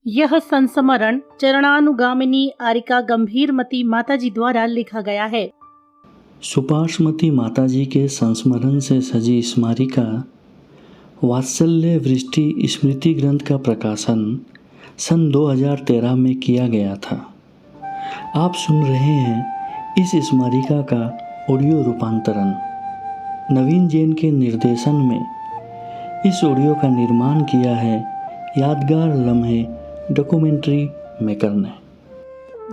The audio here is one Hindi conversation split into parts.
यह संस्मरण चरणानुगामिनी आरिका गंभीरमती माताजी द्वारा लिखा गया है। सुपार्श्वमती माताजी के संस्मरण से सजी स्मारिका वात्सल्य वृष्टि स्मृति ग्रंथ का प्रकाशन सन 2013 में किया गया था। आप सुन रहे हैं इस स्मारिका का ऑडियो रूपांतरण। नवीन जैन के निर्देशन में इस ऑडियो का निर्माण किया है यादगार लम्हे डॉक्यूमेंट्री मेकर ने।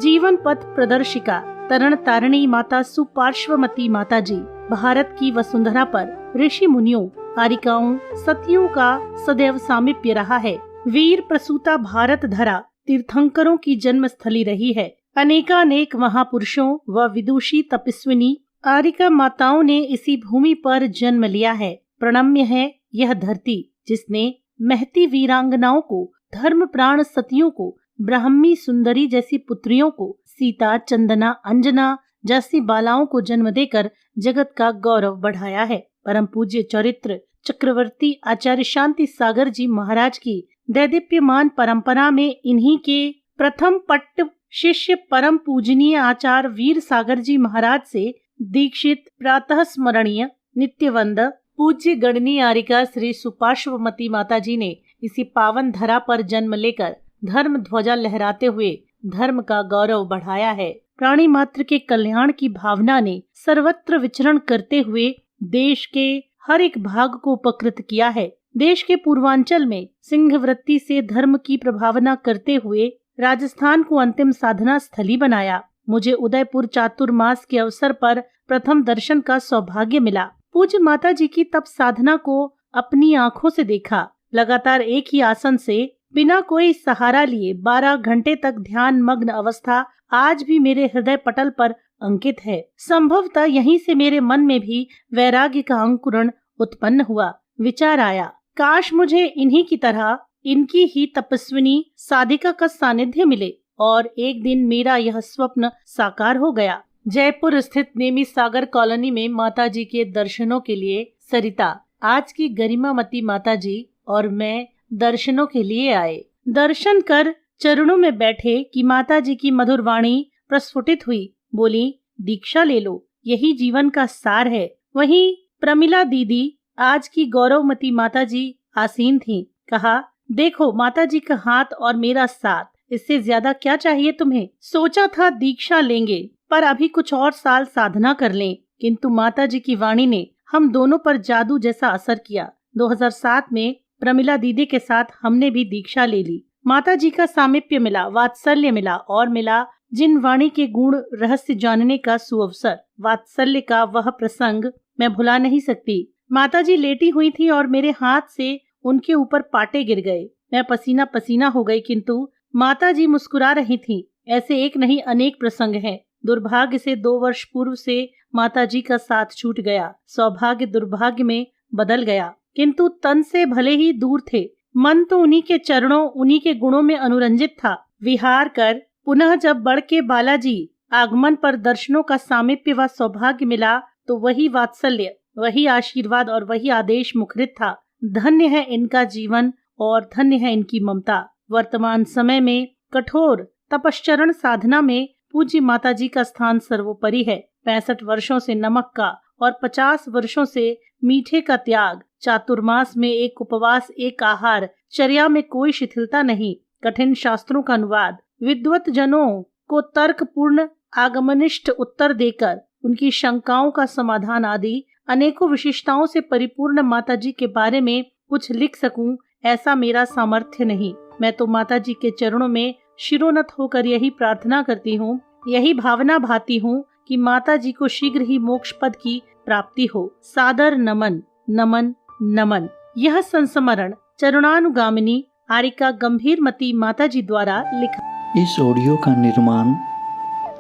जीवन पथ प्रदर्शिका तरण तारिणी माता सुपार्श्वमती माताजी भारत की वसुंधरा पर ऋषि मुनियों, आरिकाओं, सतियों का सदैव सामीप्य रहा है। वीर प्रसूता भारत धरा तीर्थंकरों की जन्म स्थली रही है। अनेकानेक महापुरुषों व विदुषी तपस्विनी आरिका माताओं ने इसी भूमि पर जन्म लिया है। प्रणम्य है यह धरती जिसने महती वीरांगनाओं को, धर्म प्राण सतियों को, ब्राह्मी सुंदरी जैसी पुत्रियों को, सीता, चंदना, अंजना जैसी बालाओं को जन्म देकर जगत का गौरव बढ़ाया है। परम पूज्य चरित्र चक्रवर्ती आचार्य शांति सागर जी महाराज की दैदीप्यमान परंपरा में इन्हीं के प्रथम पट्ट शिष्य परम पूजनीय आचार्य वीर सागर जी महाराज से दीक्षित प्रातः स्मरणीय नित्यवंद पूज्य गणनीय आरिका श्री सुपार्श्वमती माताजी ने इसी पावन धरा पर जन्म लेकर धर्म ध्वजा लहराते हुए धर्म का गौरव बढ़ाया है। प्राणी मात्र के कल्याण की भावना ने सर्वत्र विचरण करते हुए देश के हर एक भाग को उपकृत किया है। देश के पूर्वांचल में सिंह वृत्ति से धर्म की प्रभावना करते हुए राजस्थान को अंतिम साधना स्थली बनाया। मुझे उदयपुर चातुर्मास के अवसर पर प्रथम दर्शन का सौभाग्य मिला। पूज्य माता जी की तप साधना को अपनी आँखों से देखा। लगातार एक ही आसन से बिना कोई सहारा लिए 12 घंटे तक ध्यान मग्न अवस्था आज भी मेरे हृदय पटल पर अंकित है। संभवतः यहीं से मेरे मन में भी वैराग्य का अंकुरण उत्पन्न हुआ। विचार आया, काश मुझे इन्हीं की तरह इनकी ही तपस्विनी साधिका का सानिध्य मिले और एक दिन मेरा यह स्वप्न साकार हो गया। जयपुर स्थित नेमी सागर कॉलोनी में माताजी के दर्शनों के लिए सरिता, आज की गरिमामती माताजी और मैं दर्शनों के लिए आए। दर्शन कर चरणों में बैठे कि माताजी की मधुर वाणी प्रस्फुटित हुई। बोली, दीक्षा ले लो, यही जीवन का सार है। वहीं प्रमिला दीदी, आज की गौरवमती माताजी आसीन थीं। कहा, देखो माताजी का हाथ और मेरा साथ, इससे ज्यादा क्या चाहिए तुम्हें। सोचा था दीक्षा लेंगे पर अभी कुछ और साल साधना कर लें, किंतु माताजी की वाणी ने हम दोनों पर जादू जैसा असर किया। 2007 में प्रमिला दीदी के साथ हमने भी दीक्षा ले ली। माताजी का सामीप्य मिला, वात्सल्य मिला और मिला जिन वाणी के गुण रहस्य जानने का सुअवसर। वात्सल्य का वह प्रसंग मैं भुला नहीं सकती। माताजी लेटी हुई थी और मेरे हाथ से उनके ऊपर पाटे गिर गए। मैं पसीना पसीना हो गई, किंतु माताजी मुस्कुरा रही थीं। ऐसे एक नहीं अनेक प्रसंग हैं। दुर्भाग्य से 2 वर्ष पूर्व से माताजी का साथ छूट गया। सौभाग्य दुर्भाग्य में बदल गया, किंतु तन से भले ही दूर थे। मन तो उन्हीं के चरणों, उन्हीं के गुणों में अनुरंजित था। विहार कर पुनः जब बढ़ के बालाजी आगमन पर दर्शनों का सामीप्य व सौभाग्य मिला तो वही वात्सल्य, वही आशीर्वाद और वही आदेश मुखरित था। धन्य है इनका जीवन और धन्य है इनकी ममता। वर्तमान समय में कठोर तपश्चरण साधना में पूज्य माताजी का स्थान सर्वोपरि है। 65 वर्षों से नमक का और 50 वर्षों से मीठे का त्याग, चातुर्मास में एक उपवास, एक आहार, चर्या में कोई शिथिलता नहीं, कठिन शास्त्रों का अनुवाद, विद्वत जनों को तर्क पूर्ण आगमनिष्ठ उत्तर देकर उनकी शंकाओं का समाधान आदि अनेकों विशिष्टताओं से परिपूर्ण माताजी के बारे में कुछ लिख सकूं, ऐसा मेरा सामर्थ्य नहीं। मैं तो माताजी के चरणों में शिरोन्नत होकर यही प्रार्थना करती हूँ, यही भावना भाती हूँ कि माताजी को शीघ्र ही मोक्ष पद की प्राप्ति हो। सादर नमन, नमन, नमन। यह संस्मरण चरणानुगामिनी आरिका गंभीरमती माताजी द्वारा लिखा। इस ऑडियो का निर्माण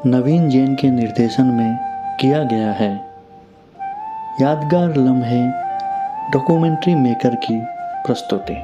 नवीन जैन के निर्देशन में किया गया है। यादगार लम्हे डॉक्यूमेंट्री मेकर की प्रस्तुति।